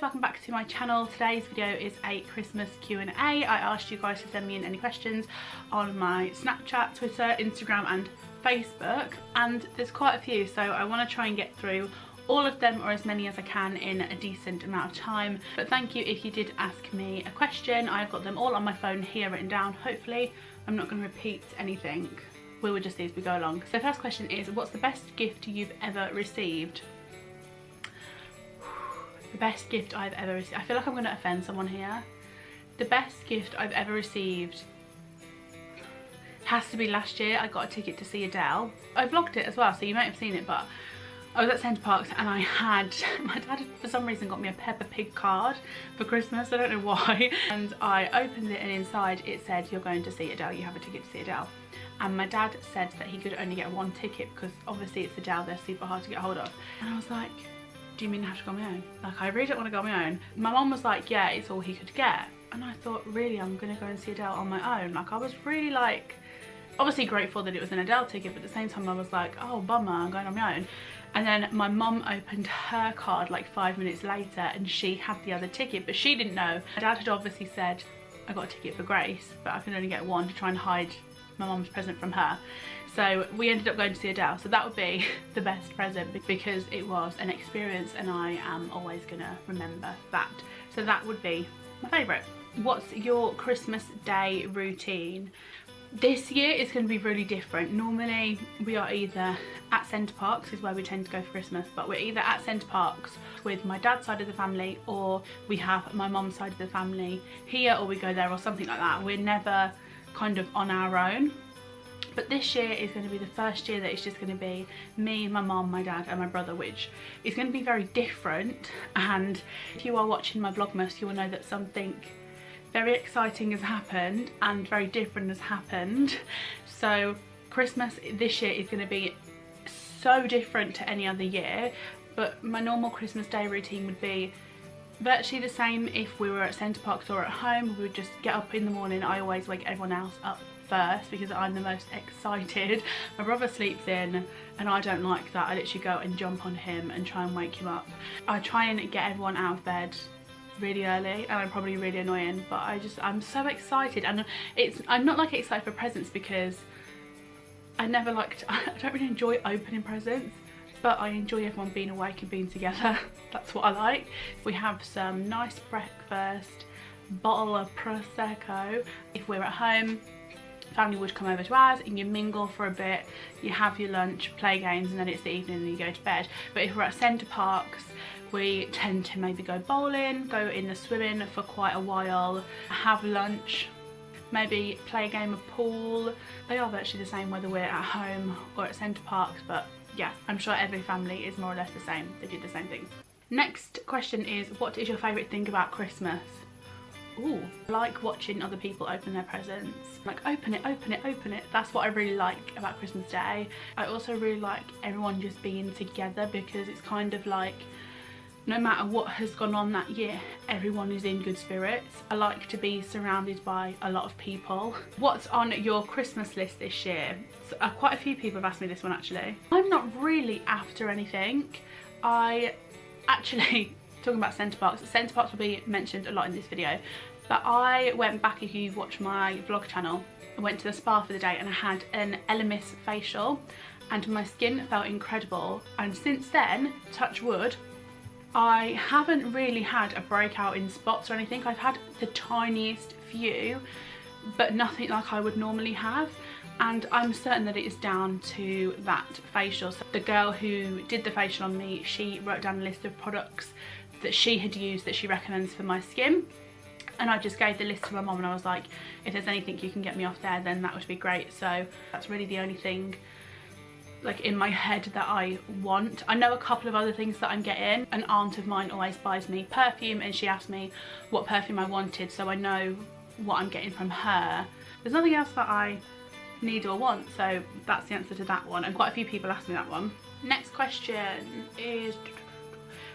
Welcome back to my channel. Today's video is a Christmas Q&A. I asked you guys to send me in any questions on my Snapchat, Twitter, Instagram and Facebook, and there's quite a few, so I want to try and get through all of them, or as many as I can, in a decent amount of time. But thank you if you did ask me a question. I've got them all on my phone here written down. Hopefully I'm not going to repeat anything. We will just see as we go along. So first question is, what's the best gift you've ever received? The best gift I've ever received. I feel like I'm going to offend someone here. The best gift I've ever received has to be last year. I got a ticket to see Adele. I vlogged it as well, so you might have seen it, but I was at Centre Parks and I had, my dad for some reason got me a Peppa Pig card for Christmas. I don't know why. And I opened it and inside it said, "You're going to see Adele, you have a ticket to see Adele." And my dad said that he could only get one ticket because obviously it's Adele, they're super hard to get hold of. And I was like, do you mean I have to go on my own? Like, I really don't want to go on my own. My mum was like, yeah, it's all he could get. And I thought, really, I'm gonna go and see Adele on my own? Like, I was really like, obviously grateful that it was an Adele ticket, but at the same time I was like, oh bummer, I'm going on my own. And then my mum opened her card like 5 minutes later and she had the other ticket, but she didn't know. My dad had obviously said, I got a ticket for Grace, but I can only get one, to try and hide my mum's present from her. So we ended up going to see Adele. So that would be the best present because it was an experience and I am always gonna remember that. So that would be my favourite. What's your Christmas Day routine? This year is going to be really different. Normally we are either at Centre Parks, is where we tend to go for Christmas, but we're either at Centre Parks with my dad's side of the family, or we have my mum's side of the family here, or we go there or something like that. We're never kind of on our own. But this year is going to be the first year that it's just going to be me, my mum, my dad and my brother, which is going to be very different. And if you are watching my Vlogmas, you will know that something very exciting has happened and very different has happened. So Christmas this year is going to be so different to any other year, but my normal Christmas Day routine would be virtually the same if we were at Centre Parks or at home. We would just get up in the morning. I always wake everyone else up first because I'm the most excited. My brother sleeps in and I don't like that. I literally go and jump on him and try and wake him up. I try and get everyone out of bed really early, and I'm probably really annoying, but I'm so excited. And I'm not like excited for presents because I don't really enjoy opening presents, but I enjoy everyone being awake and being together. That's what I like. We have some nice breakfast, bottle of Prosecco. If we're at home, family would come over to ours and you mingle for a bit, you have your lunch, play games, and then it's the evening and you go to bed. But if we're at Centre Parks, we tend to maybe go bowling, go in the swimming for quite a while, have lunch, maybe play a game of pool. They are virtually the same whether we're at home or at Centre Parks, but yeah, I'm sure every family is more or less the same. They do the same thing. Next question is, what is your favourite thing about Christmas? Ooh, I like watching other people open their presents. Like, open it, open it, open it. That's what I really like about Christmas Day. I also really like everyone just being together because it's kind of like, no matter what has gone on that year, everyone is in good spirits. I like to be surrounded by a lot of people. What's on your Christmas list this year? So, quite a few people have asked me this one actually. I'm not really after anything. I actually, talking about Centre Parks will be mentioned a lot in this video, but I went back, if you've watched my vlog channel, I went to the spa for the day and I had an Elemis facial and my skin felt incredible. And since then, touch wood, I haven't really had a breakout in spots or anything. I've had the tiniest few, but nothing like I would normally have. And I'm certain that it is down to that facial. So the girl who did the facial on me, she wrote down a list of products that she had used that she recommends for my skin. And I just gave the list to my mum and I was like, if there's anything you can get me off there, then that would be great. So that's really the only thing like in my head that I want. I know a couple of other things that I'm getting. An aunt of mine always buys me perfume and she asked me what perfume I wanted, so I know what I'm getting from her. There's nothing else that I need or want, so that's the answer to that one, and quite a few people asked me that one. Next question is,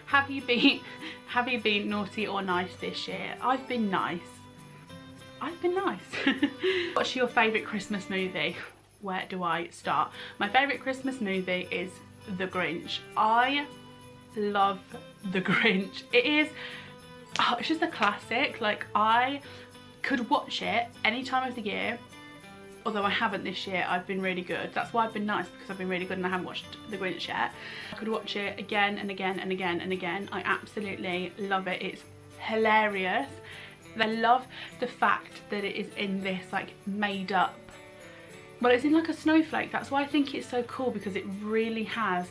have you been naughty or nice this year? I've been nice. What's your favourite Christmas movie? where do I start? My favourite Christmas movie is The Grinch. I love The Grinch. It is, oh, it's just a classic. Like, I could watch it any time of the year, although I haven't this year. I've been really good. That's why I've been nice, because I've been really good and I haven't watched The Grinch yet. I could watch it again and again and again and again. I absolutely love it. It's hilarious. I love the fact that it is in this like made up, well, it's in like a snowflake. That's why I think it's so cool, because it really has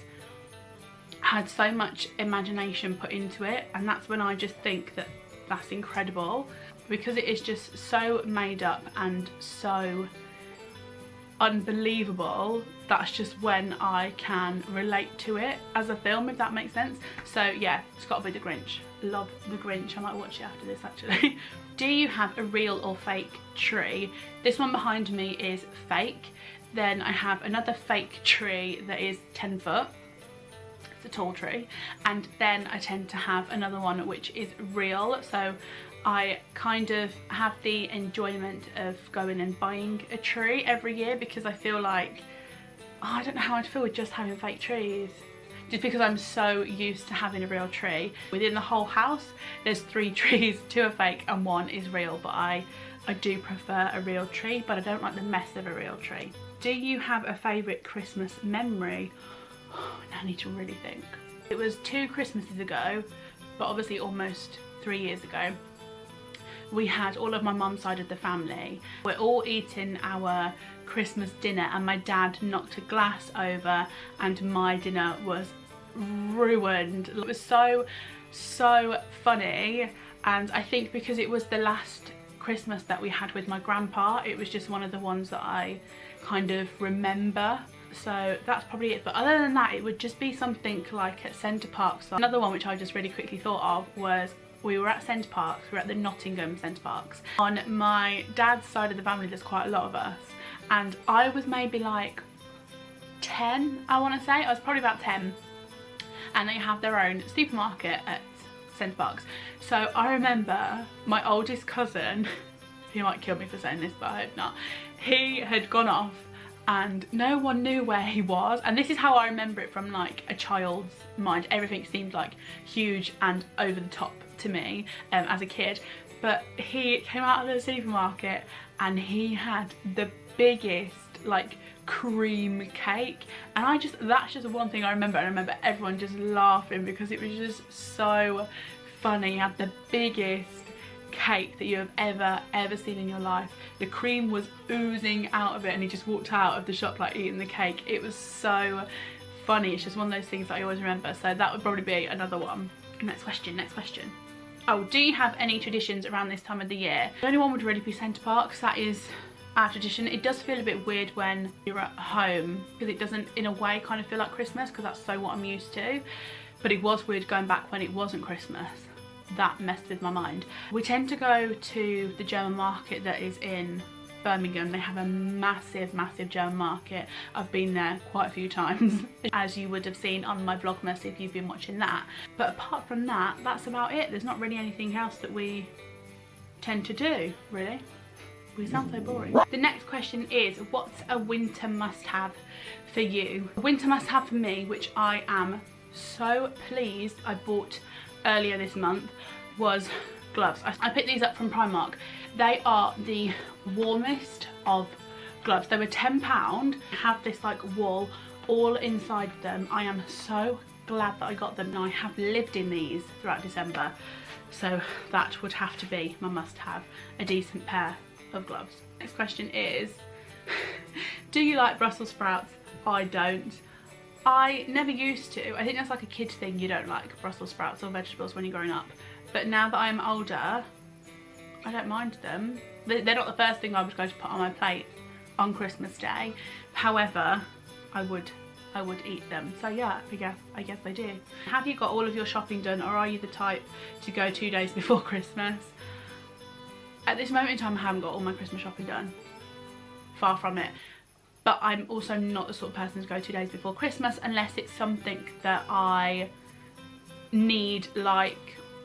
had so much imagination put into it, and that's when I just think that that's incredible, because it is just so made up and so unbelievable. That's just when I can relate to it as a film, if that makes sense. So yeah, it's got to be The Grinch. Love The Grinch. I might watch it after this actually. Do you have a real or fake tree? This one behind me is fake. Then I have another fake tree that is 10 foot. It's a tall tree. And then I tend to have another one which is real. So I kind of have the enjoyment of going and buying a tree every year, because I feel like, oh, I don't know how I'd feel with just having fake trees. Just because I'm so used to having a real tree. Within the whole house, there's 3 trees, 2 are fake and 1 is real, but I do prefer a real tree, but I don't like the mess of a real tree. Do you have a favourite Christmas memory? Oh, I need to really think. It was 2 Christmases ago, but obviously almost 3 years ago. We had all of my mum's side of the family. We're all eating our Christmas dinner and my dad knocked a glass over and my dinner was ruined. It was so funny, and I think because it was the last Christmas that we had with my grandpa, it was just one of the ones that I kind of remember. So that's probably it, but other than that, it would just be something like at Centre Parks. So another one which I just really quickly thought of was, we were at Centre Parks, we were at the Nottingham Centre Parks. On my dad's side of the family, there's quite a lot of us, and I was maybe like 10, I want to say. I was probably about 10, and they have their own supermarket at Centre Parks. So I remember my oldest cousin, he might kill me for saying this, but I hope not, he had gone off and no one knew where he was, and this is how I remember it from like a child's mind. Everything seemed like huge and over the top to me as a kid, but he came out of the supermarket and he had the biggest like cream cake, and that's just one thing I remember. And I remember everyone just laughing because it was just so funny. He had the biggest cake that you have ever seen in your life. The cream was oozing out of it and he just walked out of the shop like eating the cake. It was so funny. It's just one of those things that I always remember. So that would probably be another one. Next question. Oh, do you have any traditions around this time of the year? The only one would really be Centre Parks. That is our tradition. It does feel a bit weird when you're at home, because it doesn't in a way kind of feel like Christmas, because that's so what I'm used to. But it was weird going back when it wasn't Christmas. That messed with my mind. We tend to go to the German market that is in Birmingham. They have a massive German market. I've been there quite a few times, as you would have seen on my Vlogmas if you've been watching that. But apart from that, that's about it. There's not really anything else that we tend to do, really. We sound so boring. The next question is, what's a winter must-have for you? A winter must-have for me, which I am so pleased I bought earlier this month, was gloves. I picked these up from Primark. They are the warmest of gloves. They were £10, have this like wool all inside them. I am so glad that I got them. Now I have lived in these throughout December, so that would have to be my must-have, a decent pair of gloves. Next question is, do you like Brussels sprouts? I don't. I never used to. I think that's like a kid thing, you don't like Brussels sprouts or vegetables when you're growing up. But now that I'm older, I don't mind them. They're not the first thing I would go to put on my plate on Christmas Day. However, I would eat them. So yeah, I guess I do. Have you got all of your shopping done, or are you the type to go 2 days before Christmas? At this moment in time, I haven't got all my Christmas shopping done. Far from it. But I'm also not the sort of person to go 2 days before Christmas unless it's something that I need, like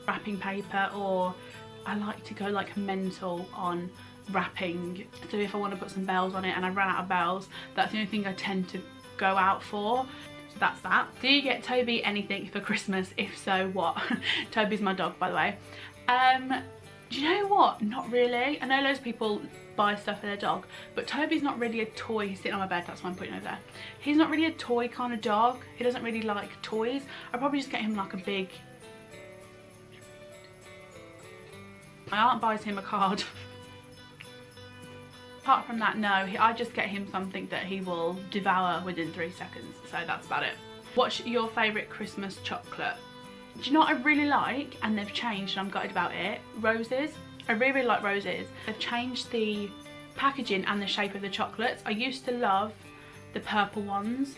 wrapping paper, or I like to go like mental on wrapping. So if I want to put some bells on it and I run out of bells, that's the only thing I tend to go out for. So that's that. Do you get Toby anything for Christmas? If so, what? Toby's my dog, by the way. Do you know what? Not really. I know loads of people buy stuff for their dog, but Toby's not really a toy. He's sitting on my bed, that's why I'm putting over there. He's not really a toy kind of dog. He doesn't really like toys. I'd probably just get him like a big... My aunt buys him a card. Apart from that, no, I just get him something that he will devour within 3 seconds. So that's about it. What's your favourite Christmas chocolate? Do you know what I really like, and they've changed and I'm gutted about it? Roses. I really, really like roses. They've changed the packaging and the shape of the chocolates. I used to love the purple ones.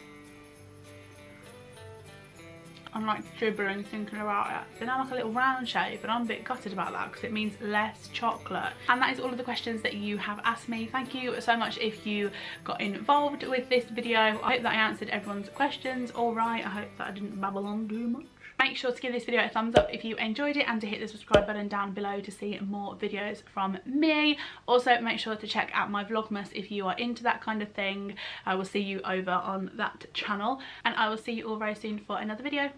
I'm like dribbling thinking about it. They're now like a little round shape, and I'm a bit gutted about that because it means less chocolate. And that is all of the questions that you have asked me. Thank you so much if you got involved with this video. I hope that I answered everyone's questions all right. I hope that I didn't babble on too much. Make sure to give this video a thumbs up if you enjoyed it, and to hit the subscribe button down below to see more videos from me. Also, make sure to check out my Vlogmas if you are into that kind of thing. I will see you over on that channel, and I will see you all very soon for another video.